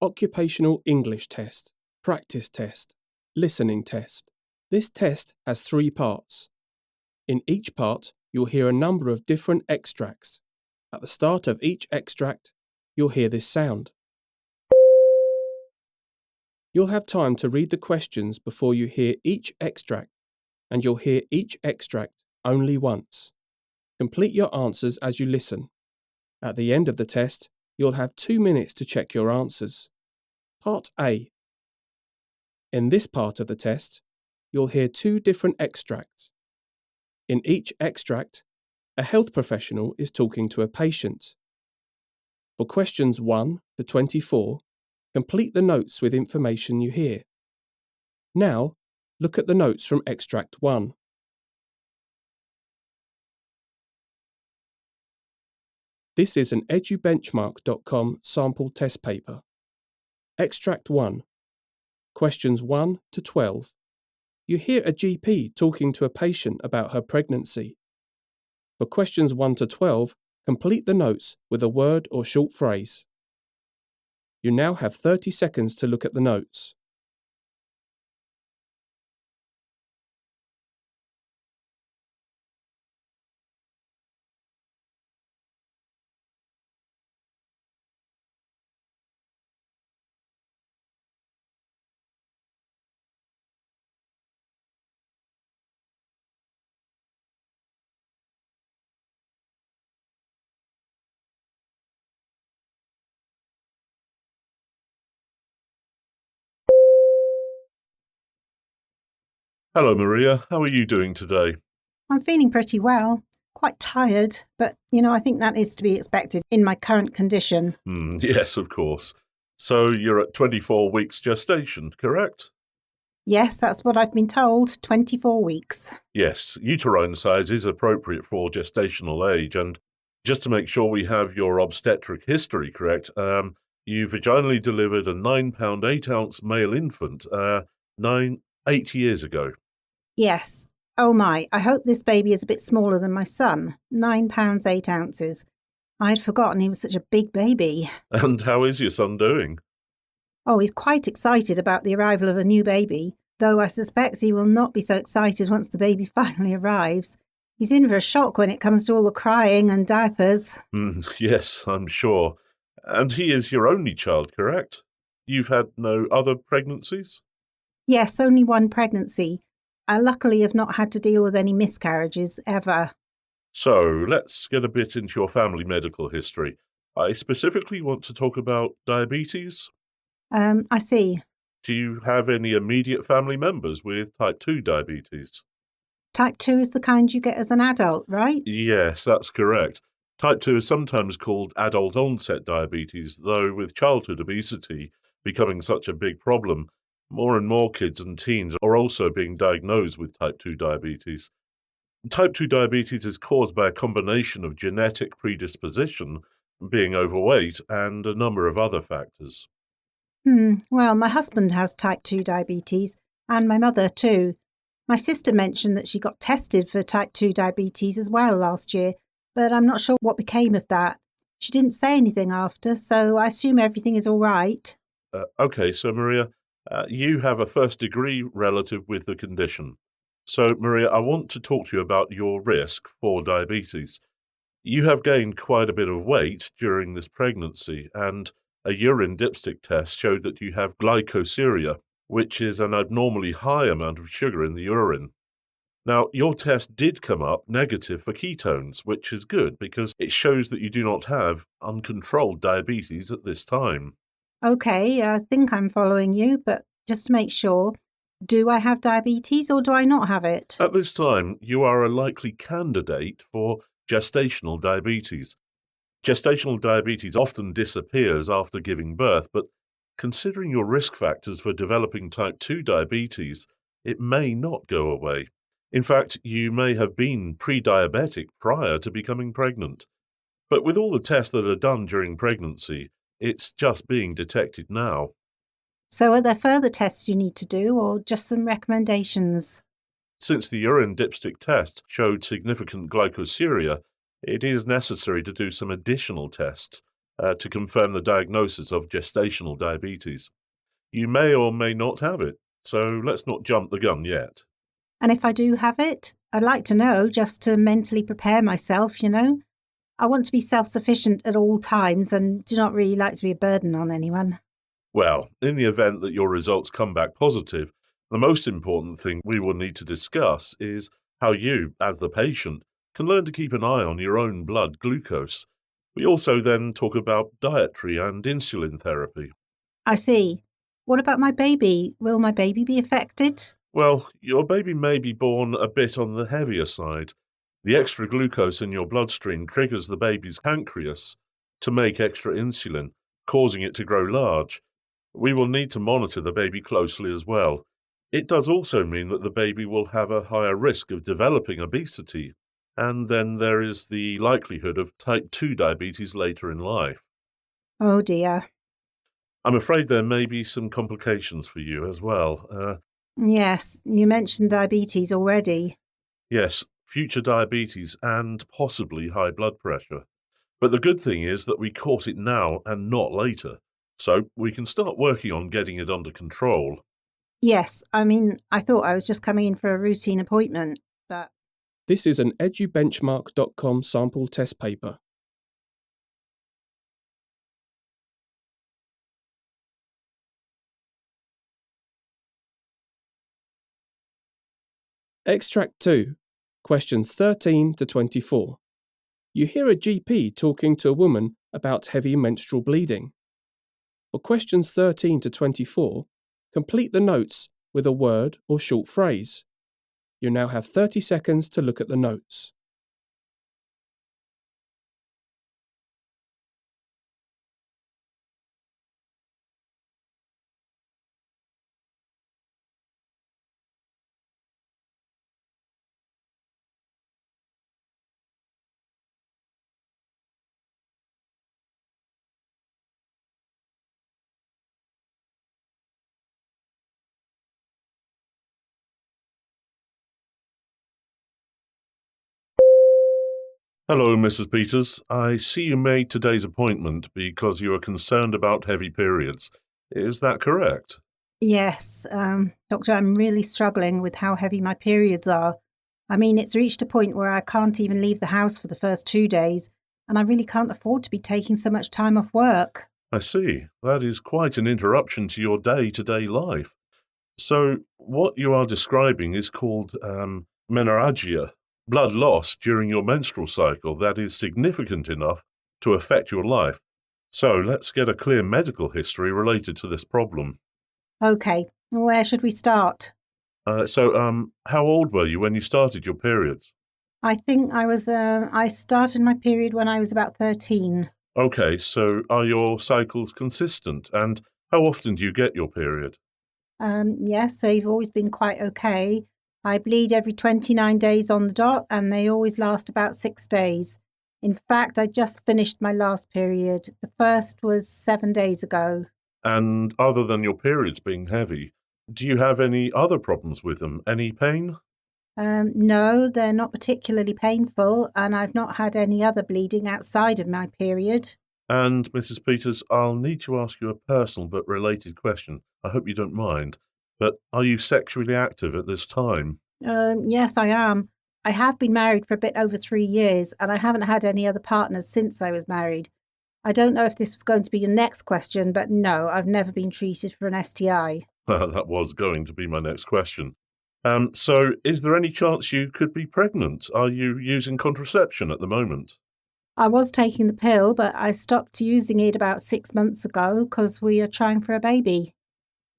Occupational English Test, Practice Test, Listening Test. This test has 3 parts. In each part, you'll hear a number of different extracts. At the start of each extract, you'll hear this sound. You'll have time to read the questions before you hear each extract, and you'll hear each extract only once. Complete your answers as you listen. At the end of the test, you'll have 2 minutes to check your answers. Part A. In this part of the test, you'll hear 2 different extracts. In each extract, a health professional is talking to a patient. For questions 1 to 24, complete the notes with information you hear. Now, look at the notes from extract 1. This is an edubenchmark.com sample test paper. Extract 1. Questions 1 to 12. You hear a GP talking to a patient about her pregnancy. For questions 1 to 12, complete the notes with a word or short phrase. You now have 30 seconds to look at the notes. Hello, Maria. How are you doing today? I'm feeling pretty well. Quite tired, but, I think that is to be expected in my current condition. Yes, of course. So you're at 24 weeks gestation, correct? Yes, that's what I've been told, 24 weeks. Yes, uterine size is appropriate for gestational age, and just to make sure we have your obstetric history correct, you vaginally delivered a 9-pound 8-ounce male infant 8 years ago. Yes. Oh my, I hope this baby is a bit smaller than my son. 9 pounds 8 ounces. I had forgotten he was such a big baby. And how is your son doing? Oh, he's quite excited about the arrival of a new baby, though I suspect he will not be so excited once the baby finally arrives. He's in for a shock when it comes to all the crying and diapers. Yes, I'm sure. And he is your only child, correct? You've had no other pregnancies? Yes, only one pregnancy. I luckily have not had to deal with any miscarriages, ever. So, let's get a bit into your family medical history. I specifically want to talk about diabetes. I see. Do you have any immediate family members with type 2 diabetes? Type 2 is the kind you get as an adult, right? Yes, that's correct. Type 2 is sometimes called adult-onset diabetes, though with childhood obesity becoming such a big problem, more and more kids and teens are also being diagnosed with type 2 diabetes. Type 2 diabetes is caused by a combination of genetic predisposition, being overweight, and a number of other factors. Well, my husband has type 2 diabetes, and my mother too. My sister mentioned that she got tested for type 2 diabetes as well last year, but I'm not sure what became of that. She didn't say anything after, so I assume everything is all right. Okay, so Maria, you have a first-degree relative with the condition. So, Maria, I want to talk to you about your risk for diabetes. You have gained quite a bit of weight during this pregnancy, and a urine dipstick test showed that you have glycosuria, which is an abnormally high amount of sugar in the urine. Now, your test did come up negative for ketones, which is good because it shows that you do not have uncontrolled diabetes at this time. Okay, I think I'm following you, but just to make sure, do I have diabetes or do I not have it? At this time, you are a likely candidate for gestational diabetes. Gestational diabetes often disappears after giving birth, but considering your risk factors for developing type 2 diabetes, it may not go away. In fact, you may have been pre-diabetic prior to becoming pregnant. But with all the tests that are done during pregnancy, it's just being detected now. So are there further tests you need to do or just some recommendations? Since the urine dipstick test showed significant glycosuria, it is necessary to do some additional tests. to confirm the diagnosis of gestational diabetes. You may or may not have it, so let's not jump the gun yet. And if I do have it, I'd like to know just to mentally prepare myself, you know. I want to be self-sufficient at all times and do not really like to be a burden on anyone. Well, in the event that your results come back positive, the most important thing we will need to discuss is how you, as the patient, can learn to keep an eye on your own blood glucose. We also then talk about dietary and insulin therapy. I see. What about my baby? Will my baby be affected? Well, your baby may be born a bit on the heavier side. The extra glucose in your bloodstream triggers the baby's pancreas to make extra insulin, causing it to grow large. We will need to monitor the baby closely as well. It does also mean that the baby will have a higher risk of developing obesity, and then there is the likelihood of type 2 diabetes later in life. Oh dear. I'm afraid there may be some complications for you as well. Yes, you mentioned diabetes already. Yes, future diabetes and possibly high blood pressure. But the good thing is that we caught it now and not later, so we can start working on getting it under control. Yes, I thought I was just coming in for a routine appointment, but... This is an edubenchmark.com sample test paper. Extract 2, questions 13 to 24. You hear a GP talking to a woman about heavy menstrual bleeding. For questions 13 to 24, complete the notes with a word or short phrase. You now have 30 seconds to look at the notes. Hello, Mrs. Peters. I see you made today's appointment because you are concerned about heavy periods. Is that correct? Yes, Doctor, I'm really struggling with how heavy my periods are. It's reached a point where I can't even leave the house for the first 2 days, and I really can't afford to be taking so much time off work. I see. That is quite an interruption to your day-to-day life. So, what you are describing is called menorrhagia, blood loss during your menstrual cycle that is significant enough to affect your life. So, let's get a clear medical history related to this problem. Okay, where should we start? How old were you when you started your periods? I think I started my period when I was about 13. Okay, so are your cycles consistent, and how often do you get your period? Yes, they've always been quite okay. I bleed every 29 days on the dot, and they always last about 6 days. In fact, I just finished my last period. The first was 7 days ago. And other than your periods being heavy, do you have any other problems with them? Any pain? No, they're not particularly painful, and I've not had any other bleeding outside of my period. And, Mrs. Peters, I'll need to ask you a personal but related question. I hope you don't mind. But are you sexually active at this time? Yes, I am. I have been married for a bit over 3 years, and I haven't had any other partners since I was married. I don't know if this was going to be your next question, but no, I've never been treated for an STI. That was going to be my next question. So is there any chance you could be pregnant? Are you using contraception at the moment? I was taking the pill, but I stopped using it about 6 months ago because we are trying for a baby.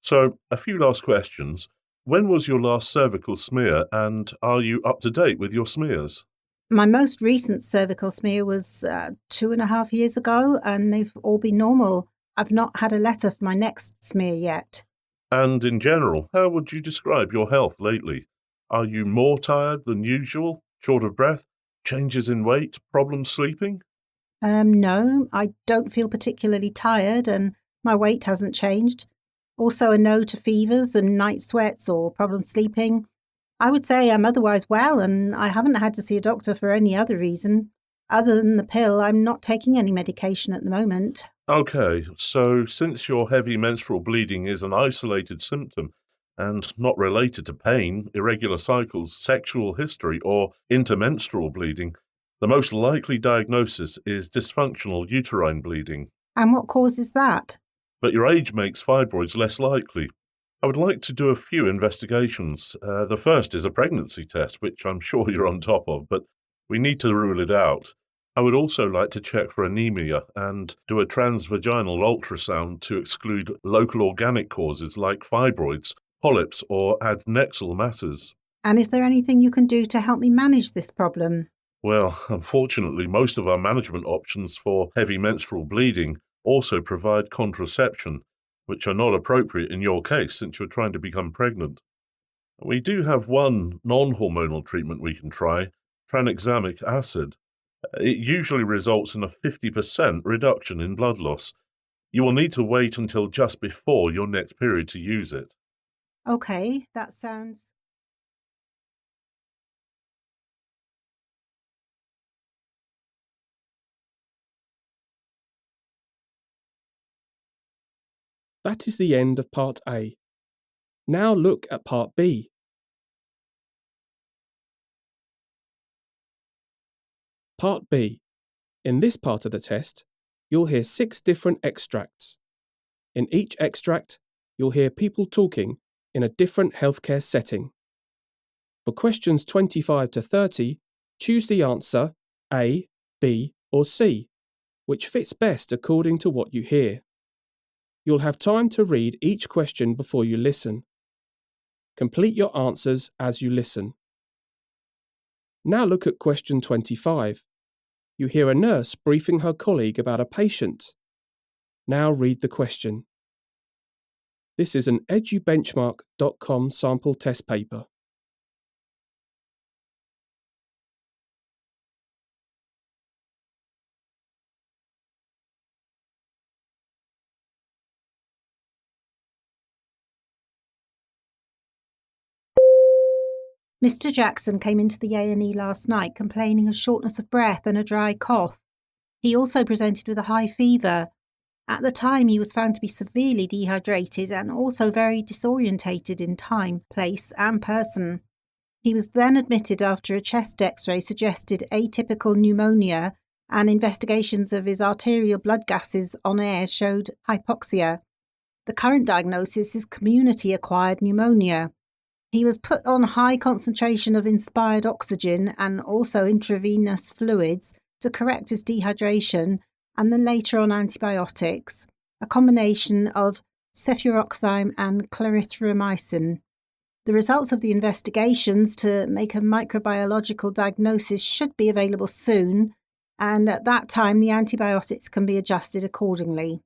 So, a few last questions. When was your last cervical smear, and are you up to date with your smears? My most recent cervical smear was 2.5 years ago, and they've all been normal. I've not had a letter for my next smear yet. And in general, how would you describe your health lately? Are you more tired than usual, short of breath, changes in weight, problems sleeping? No, I don't feel particularly tired, and my weight hasn't changed. Also, a no to fevers and night sweats or problem sleeping. I would say I'm otherwise well, and I haven't had to see a doctor for any other reason. Other than the pill, I'm not taking any medication at the moment. Okay, so since your heavy menstrual bleeding is an isolated symptom and not related to pain, irregular cycles, sexual history, or intermenstrual bleeding, the most likely diagnosis is dysfunctional uterine bleeding. And what causes that? But your age makes fibroids less likely. I would like to do a few investigations. The first is a pregnancy test, which I'm sure you're on top of, but we need to rule it out. I would also like to check for anemia and do a transvaginal ultrasound to exclude local organic causes like fibroids, polyps, or adnexal masses. And is there anything you can do to help me manage this problem? Well, unfortunately, most of our management options for heavy menstrual bleeding also provide contraception, which are not appropriate in your case since you're trying to become pregnant. We do have one non-hormonal treatment we can try, tranexamic acid. It usually results in a 50% reduction in blood loss. You will need to wait until just before your next period to use it. Okay, that sounds... That is the end of Part A. Now look at Part B. Part B. In this part of the test, you'll hear 6 different extracts. In each extract, you'll hear people talking in a different healthcare setting. For questions 25 to 30, choose the answer A, B, or C, which fits best according to what you hear. You'll have time to read each question before you listen. Complete your answers as you listen. Now look at question 25. You hear a nurse briefing her colleague about a patient. Now read the question. This is an edubenchmark.com sample test paper. Mr. Jackson came into the A&E last night complaining of shortness of breath and a dry cough. He also presented with a high fever. At the time, he was found to be severely dehydrated and also very disorientated in time, place, and person. He was then admitted after a chest X-ray suggested atypical pneumonia, and investigations of his arterial blood gases on air showed hypoxia. The current diagnosis is community-acquired pneumonia. He was put on high concentration of inspired oxygen and also intravenous fluids to correct his dehydration, and then later on antibiotics, a combination of cefuroxime and clarithromycin. The results of the investigations to make a microbiological diagnosis should be available soon, and at that time the antibiotics can be adjusted accordingly.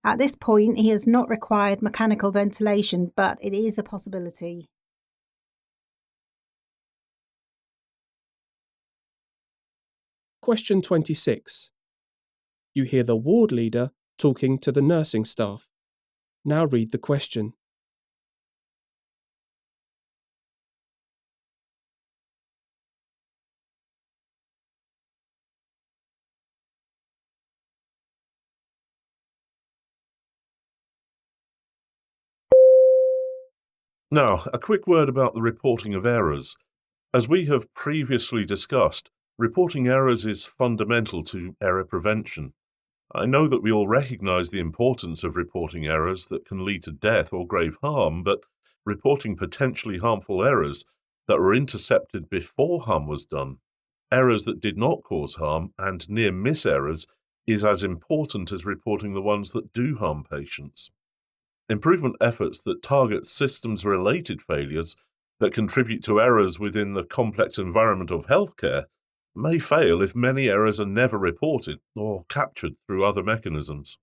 At this point, he has not required mechanical ventilation, but it is a possibility. Question 26. You hear the ward leader talking to the nursing staff. Now read the question. Now, a quick word about the reporting of errors. As we have previously discussed, reporting errors is fundamental to error prevention. I know that we all recognize the importance of reporting errors that can lead to death or grave harm, but reporting potentially harmful errors that were intercepted before harm was done, errors that did not cause harm, and near-miss errors is as important as reporting the ones that do harm patients. Improvement efforts that target systems-related failures that contribute to errors within the complex environment of healthcare may fail if many errors are never reported or captured through other mechanisms.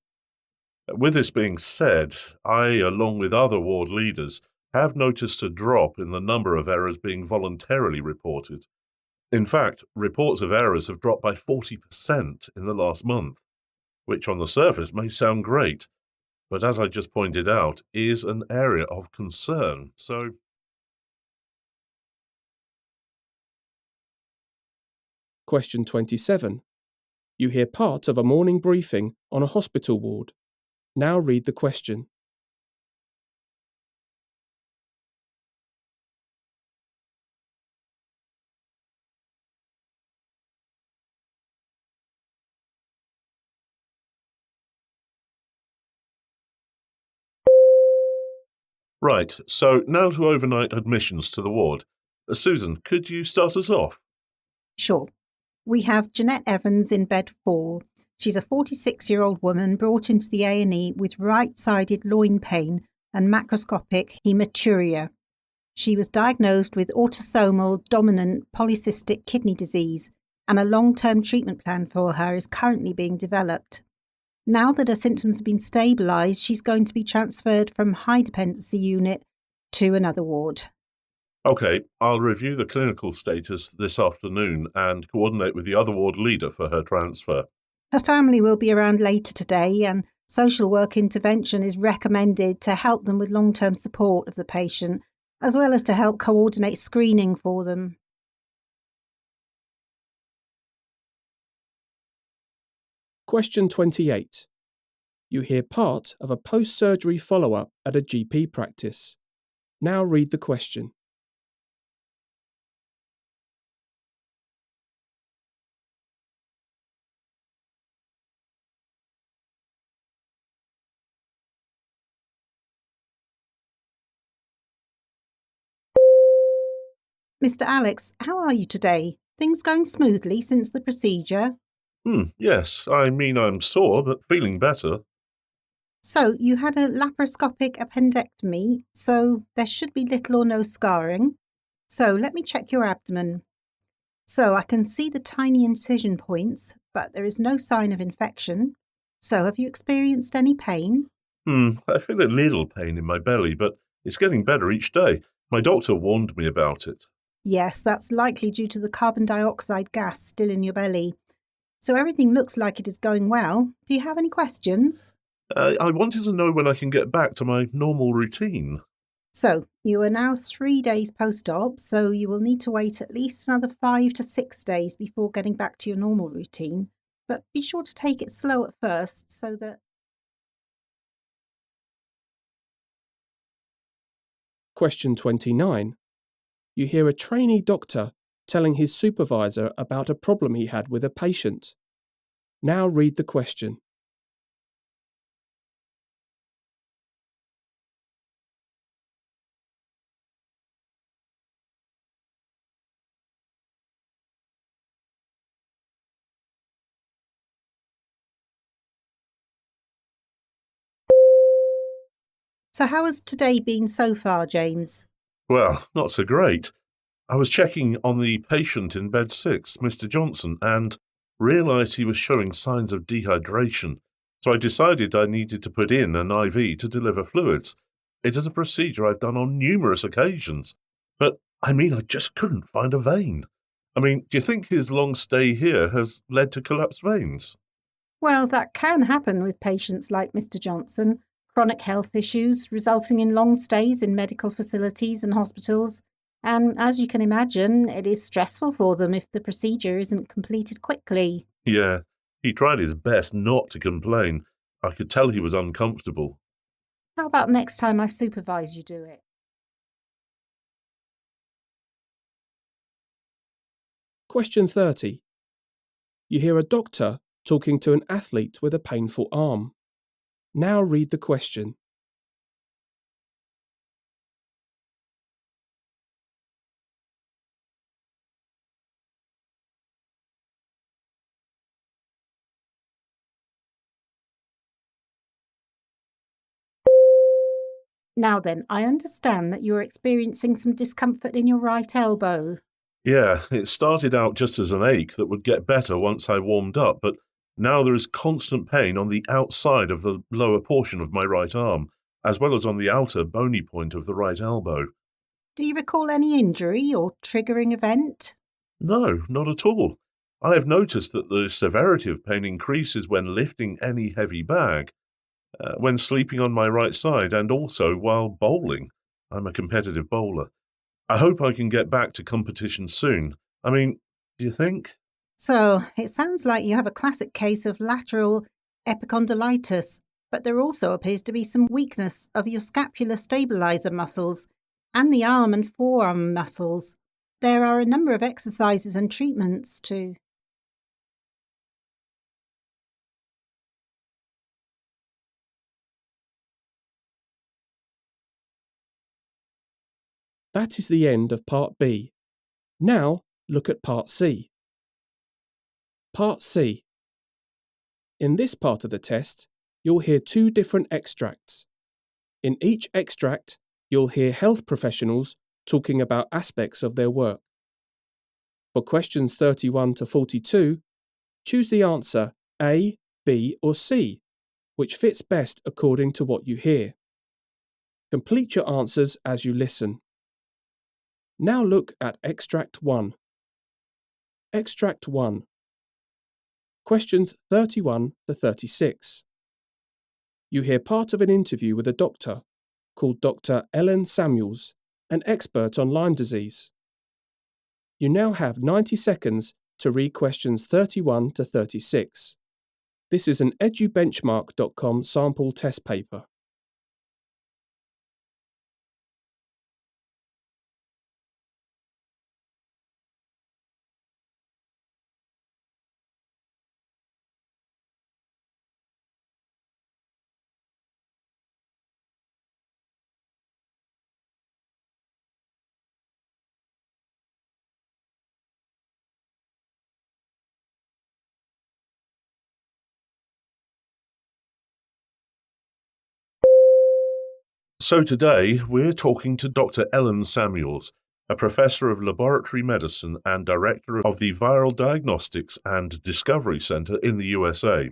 With this being said, I, along with other ward leaders, have noticed a drop in the number of errors being voluntarily reported. In fact, reports of errors have dropped by 40% in the last month, which on the surface may sound great, but as I just pointed out, is an area of concern. So, Question 27. You hear part of a morning briefing on a hospital ward. Now read the question. Right, so now to overnight admissions to the ward. Susan, could you start us off? Sure. We have Jeanette Evans in bed 4. She's a 46-year-old woman brought into the A&E with right-sided loin pain and macroscopic hematuria. She was diagnosed with autosomal dominant polycystic kidney disease, and a long-term treatment plan for her is currently being developed. Now that her symptoms have been stabilised, she's going to be transferred from high dependency unit to another ward. Okay, I'll review the clinical status this afternoon and coordinate with the other ward leader for her transfer. Her family will be around later today, and social work intervention is recommended to help them with long-term support of the patient, as well as to help coordinate screening for them. Question 28. You hear part of a post-surgery follow-up at a GP practice. Now read the question. Mr. Alex, how are you today? Things going smoothly since the procedure? Yes, I mean I'm sore, but feeling better. So, you had a laparoscopic appendectomy, so there should be little or no scarring. So, let me check your abdomen. So, I can see the tiny incision points, but there is no sign of infection. So, have you experienced any pain? I feel a little pain in my belly, but it's getting better each day. My doctor warned me about it. Yes, that's likely due to the carbon dioxide gas still in your belly. So everything looks like it is going well. Do you have any questions? I wanted to know when I can get back to my normal routine. So, you are now 3 days post-op, so you will need to wait at least another 5 to 6 days before getting back to your normal routine. But be sure to take it slow at first so that... Question 29. You hear a trainee doctor telling his supervisor about a problem he had with a patient. Now read the question. So how has today been so far, James? Well, not so great. I was checking on the patient in bed 6, Mr. Johnson, and realised he was showing signs of dehydration, so I decided I needed to put in an IV to deliver fluids. It is a procedure I've done on numerous occasions, but I just couldn't find a vein. Do you think his long stay here has led to collapsed veins? Well, that can happen with patients like Mr. Johnson. Chronic health issues resulting in long stays in medical facilities and hospitals. And as you can imagine, it is stressful for them if the procedure isn't completed quickly. Yeah, he tried his best not to complain. I could tell he was uncomfortable. How about next time I supervise you do it? Question 30. You hear a doctor talking to an athlete with a painful arm. Now read the question. Now then, I understand that you're experiencing some discomfort in your right elbow. Yeah, it started out just as an ache that would get better once I warmed up, but now there is constant pain on the outside of the lower portion of my right arm, as well as on the outer bony point of the right elbow. Do you recall any injury or triggering event? No, not at all. I have noticed that the severity of pain increases when lifting any heavy bag, when sleeping on my right side, and also while bowling. I'm a competitive bowler. I hope I can get back to competition soon. Do you think? So, it sounds like you have a classic case of lateral epicondylitis, but there also appears to be some weakness of your scapular stabilizer muscles and the arm and forearm muscles. There are a number of exercises and treatments too. That is the end of Part B. Now look at Part C. Part C. In this part of the test, you'll hear two different extracts. In each extract, you'll hear health professionals talking about aspects of their work. For questions 31 to 42, choose the answer A, B or C, which fits best according to what you hear. Complete your answers as you listen. Now look at Extract 1. Extract 1. Questions 31 to 36. You hear part of an interview with a doctor called Dr. Ellen Samuels, an expert on Lyme disease. You now have 90 seconds to read questions 31 to 36. This is an edubenchmark.com sample test paper. So today we're talking to Dr. Ellen Samuels, a professor of laboratory medicine and director of the Viral Diagnostics and Discovery Center in the USA.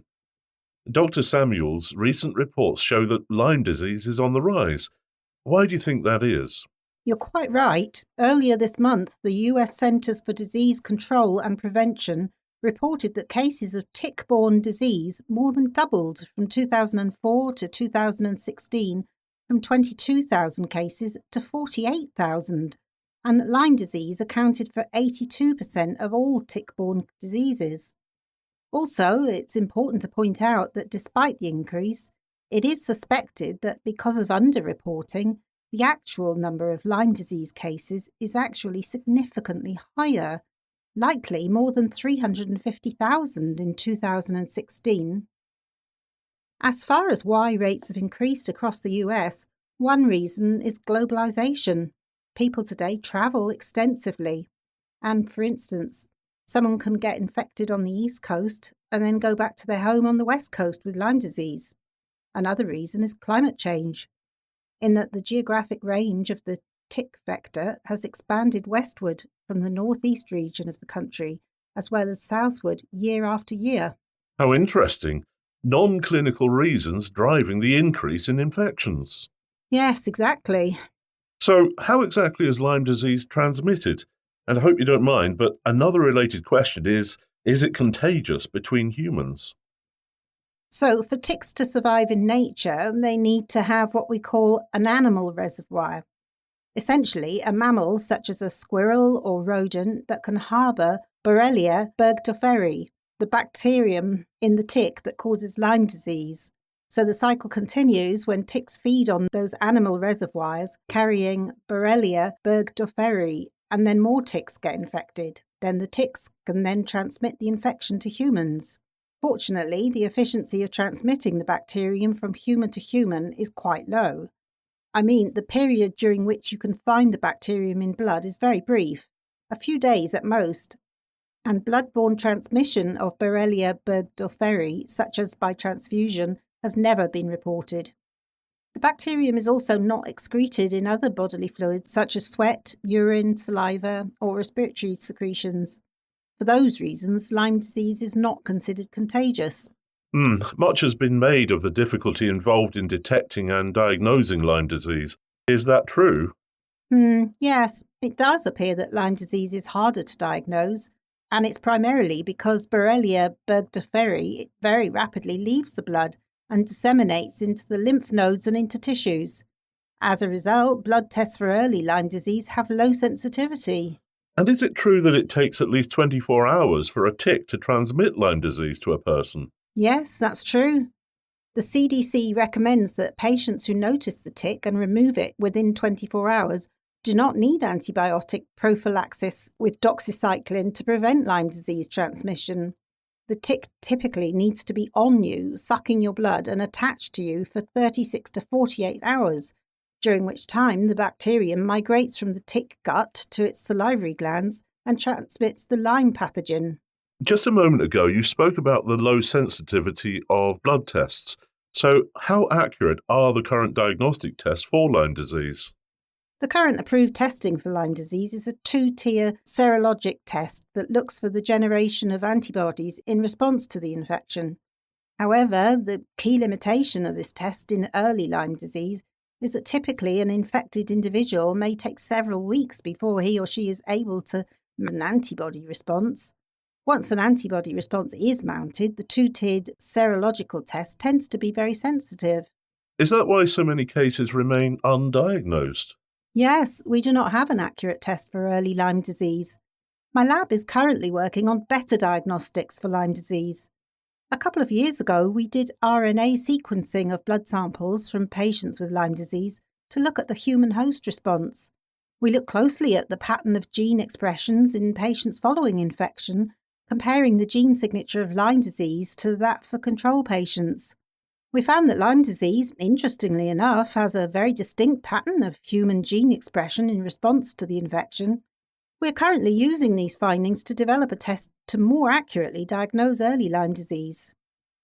Dr. Samuels' recent reports show that Lyme disease is on the rise. Why do you think that is? You're quite right. Earlier this month, the US Centers for Disease Control and Prevention reported that cases of tick-borne disease more than doubled from 2004 to 2016, from 22,000 cases to 48,000, and that Lyme disease accounted for 82% of all tick-borne diseases. Also, it's important to point out that despite the increase, it is suspected that because of underreporting, the actual number of Lyme disease cases is actually significantly higher, likely more than 350,000 in 2016. As far as why rates have increased across the US, one reason is globalization. People today travel extensively, and for instance, someone can get infected on the East Coast and then go back to their home on the West Coast with Lyme disease. Another reason is climate change, in that the geographic range of the tick vector has expanded westward from the northeast region of the country, as well as southward year after year. How interesting. Non-clinical reasons driving the increase in infections. Yes, exactly. So, how exactly is Lyme disease transmitted? And I hope you don't mind, but another related question is it contagious between humans? So, for ticks to survive in nature, they need to have what we call an animal reservoir. Essentially, a mammal such as a squirrel or rodent that can harbour Borrelia burgdorferi, the bacterium in the tick that causes Lyme disease. So the cycle continues when ticks feed on those animal reservoirs carrying Borrelia burgdorferi, and then more ticks get infected. Then the ticks can then transmit the infection to humans. Fortunately, the efficiency of transmitting the bacterium from human to human is quite low. I mean, the period during which you can find the bacterium in blood is very brief, a few days at most, and blood-borne transmission of Borrelia burgdorferi, such as by transfusion, has never been reported. The bacterium is also not excreted in other bodily fluids such as sweat, urine, saliva, or respiratory secretions. For those reasons, Lyme disease is not considered contagious. Much has been made of the difficulty involved in detecting and diagnosing Lyme disease. Is that true? Yes, it does appear that Lyme disease is harder to diagnose, and it's primarily because Borrelia burgdorferi very rapidly leaves the blood and disseminates into the lymph nodes and into tissues. As a result, blood tests for early Lyme disease have low sensitivity. And is it true that it takes at least 24 hours for a tick to transmit Lyme disease to a person? Yes, that's true. The CDC recommends that patients who notice the tick and remove it within 24 hours do not need antibiotic prophylaxis with doxycycline to prevent Lyme disease transmission. The tick typically needs to be on you, sucking your blood and attached to you for 36 to 48 hours, during which time the bacterium migrates from the tick gut to its salivary glands and transmits the Lyme pathogen. Just a moment ago, you spoke about the low sensitivity of blood tests. So, how accurate are the current diagnostic tests for Lyme disease? The current approved testing for Lyme disease is a 2-tier serologic test that looks for the generation of antibodies in response to the infection. However, the key limitation of this test in early Lyme disease is that typically an infected individual may take several weeks before he or she is able to mount an antibody response. Once an antibody response is mounted, the 2-tiered serological test tends to be very sensitive. Is that why so many cases remain undiagnosed? Yes, we do not have an accurate test for early Lyme disease. My lab is currently working on better diagnostics for Lyme disease. A couple of years ago, we did RNA sequencing of blood samples from patients with Lyme disease to look at the human host response. We looked closely at the pattern of gene expressions in patients following infection, comparing the gene signature of Lyme disease to that for control patients. We found that Lyme disease, interestingly enough, has a very distinct pattern of human gene expression in response to the infection. We are currently using these findings to develop a test to more accurately diagnose early Lyme disease.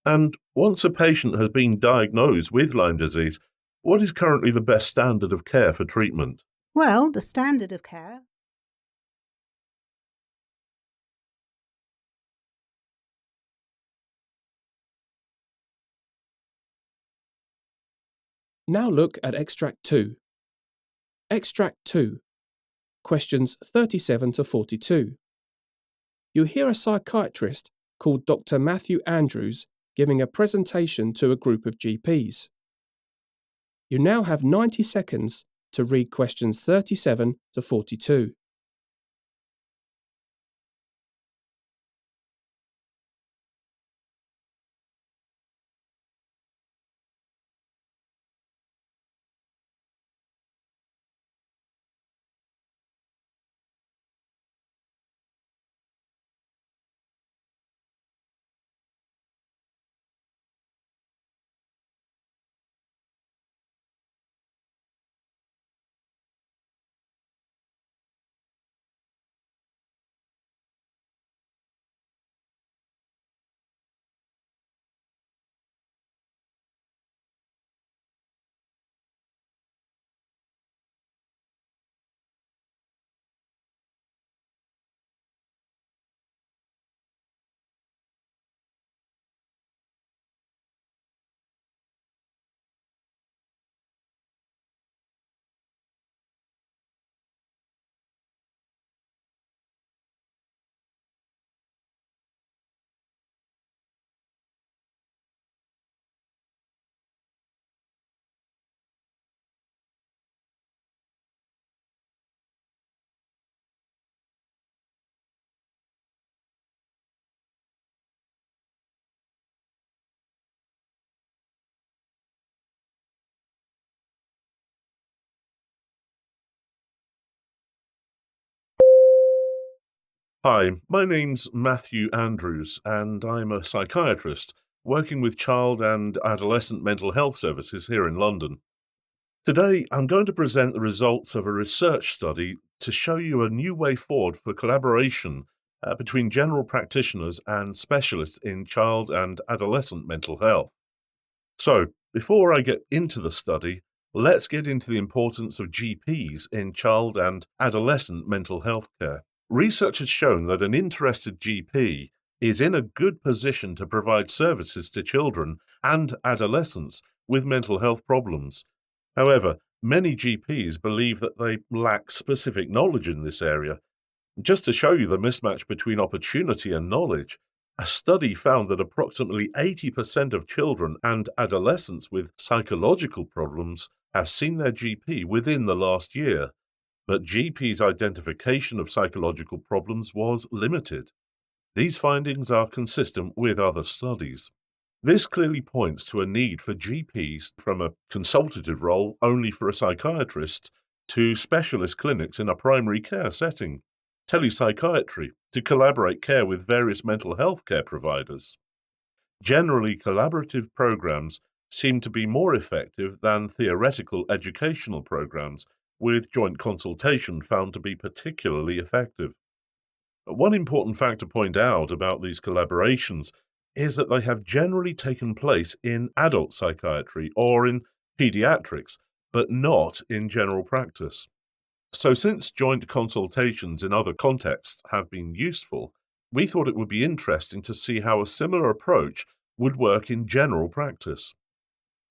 And once a patient has been diagnosed with Lyme disease, what is currently the best standard of care for treatment? Well, the standard of care. Now look at Extract 2. Extract 2. Questions 37 to 42. You hear a psychiatrist called Dr. Matthew Andrews giving a presentation to a group of GPs. You now have 90 seconds to read questions 37 to 42. Hi, my name's Matthew Andrews, and I'm a psychiatrist working with child and adolescent mental health services here in London. Today, I'm going to present the results of a research study to show you a new way forward for collaboration between general practitioners and specialists in child and adolescent mental health. So, before I get into the study, let's get into the importance of GPs in child and adolescent mental health care. Research has shown that an interested GP is in a good position to provide services to children and adolescents with mental health problems. However, many GPs believe that they lack specific knowledge in this area. Just to show you the mismatch between opportunity and knowledge, a study found that approximately 80% of children and adolescents with psychological problems have seen their GP within the last year. but GPs' identification of psychological problems was limited. These findings are consistent with other studies. This clearly points to a need for GPs from a consultative role only for a psychiatrist to specialist clinics in a primary care setting, telepsychiatry to collaborate care with various mental health care providers. Generally, collaborative programs seem to be more effective than theoretical educational programs, with joint consultation found to be particularly effective. One important fact to point out about these collaborations is that they have generally taken place in adult psychiatry or in pediatrics, but not in general practice. So, since joint consultations in other contexts have been useful, we thought it would be interesting to see how a similar approach would work in general practice.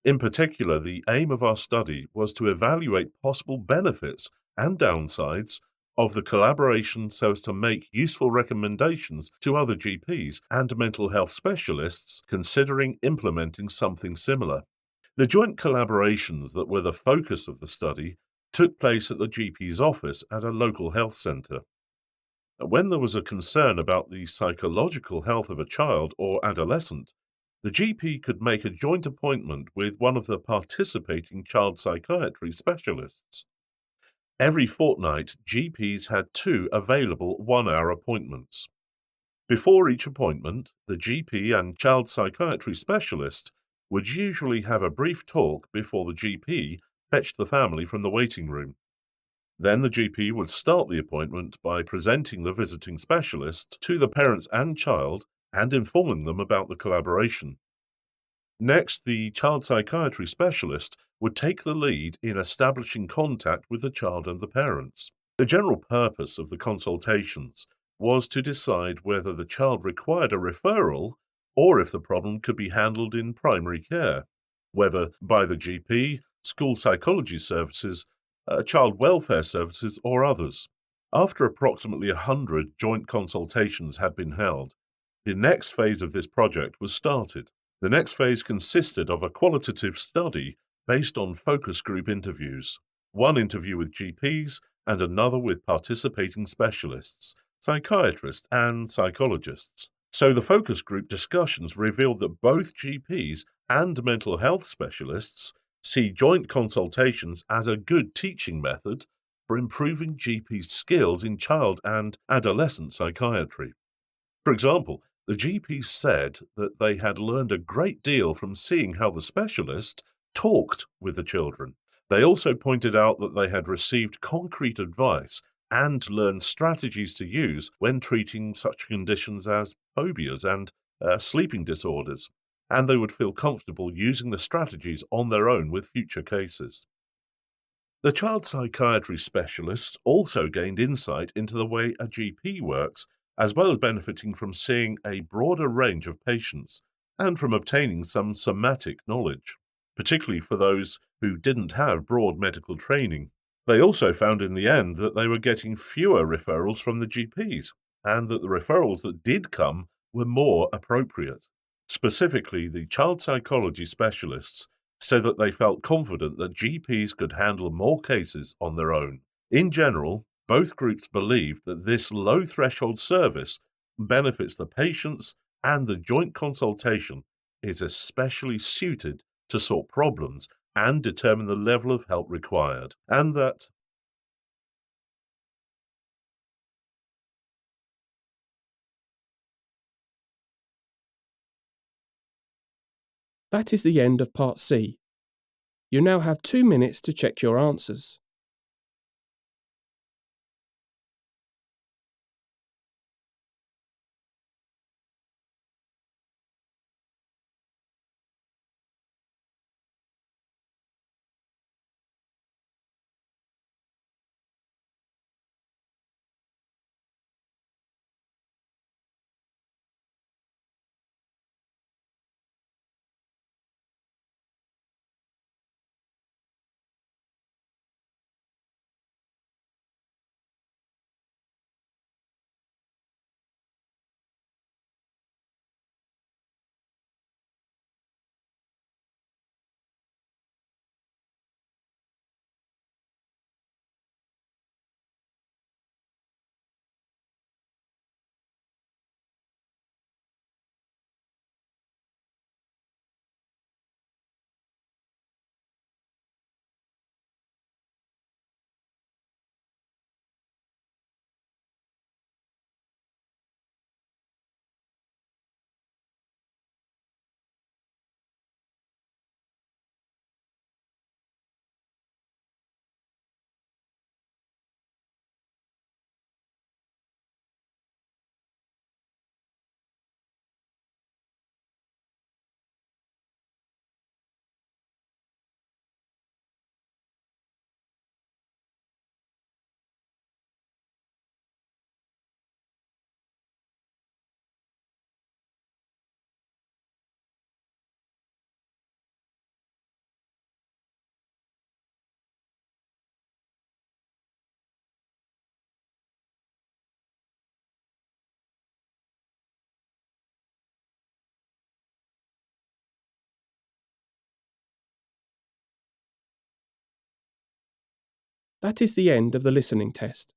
In particular, the aim of our study was to evaluate possible benefits and downsides of the collaboration so as to make useful recommendations to other GPs and mental health specialists considering implementing something similar. The joint collaborations that were the focus of the study took place at the GP's office at a local health centre. When there was a concern about the psychological health of a child or adolescent, the GP could make a joint appointment with one of the participating child psychiatry specialists. Every fortnight, GPs had 2 available 1-hour appointments. Before each appointment, the GP and child psychiatry specialist would usually have a brief talk before the GP fetched the family from the waiting room. Then the GP would start the appointment by presenting the visiting specialist to the parents and child and informing them about the collaboration. Next, the child psychiatry specialist would take the lead in establishing contact with the child and the parents. The general purpose of the consultations was to decide whether the child required a referral or if the problem could be handled in primary care, whether by the GP, school psychology services, child welfare services, or others. After approximately 100 joint consultations had been held, the next phase of this project was started. The next phase consisted of a qualitative study based on focus group interviews, one interview with GPs and another with participating specialists, psychiatrists, and psychologists. So the focus group discussions revealed that both GPs and mental health specialists see joint consultations as a good teaching method for improving GPs' skills in child and adolescent psychiatry. For example, the GPs said that they had learned a great deal from seeing how the specialist talked with the children. They also pointed out that they had received concrete advice and learned strategies to use when treating such conditions as phobias and sleeping disorders, and they would feel comfortable using the strategies on their own with future cases. The child psychiatry specialists also gained insight into the way a GP works, as well as benefiting from seeing a broader range of patients and from obtaining some somatic knowledge, particularly for those who didn't have broad medical training. They also found in the end that they were getting fewer referrals from the GPs, and that the referrals that did come were more appropriate. Specifically, the child psychology specialists said that they felt confident that GPs could handle more cases on their own. In general, both groups believed that this low-threshold service benefits the patients and the joint consultation is especially suited to sort problems and determine the level of help required, and that That is the end of Part C. You now have 2 minutes to check your answers. That is the end of the listening test.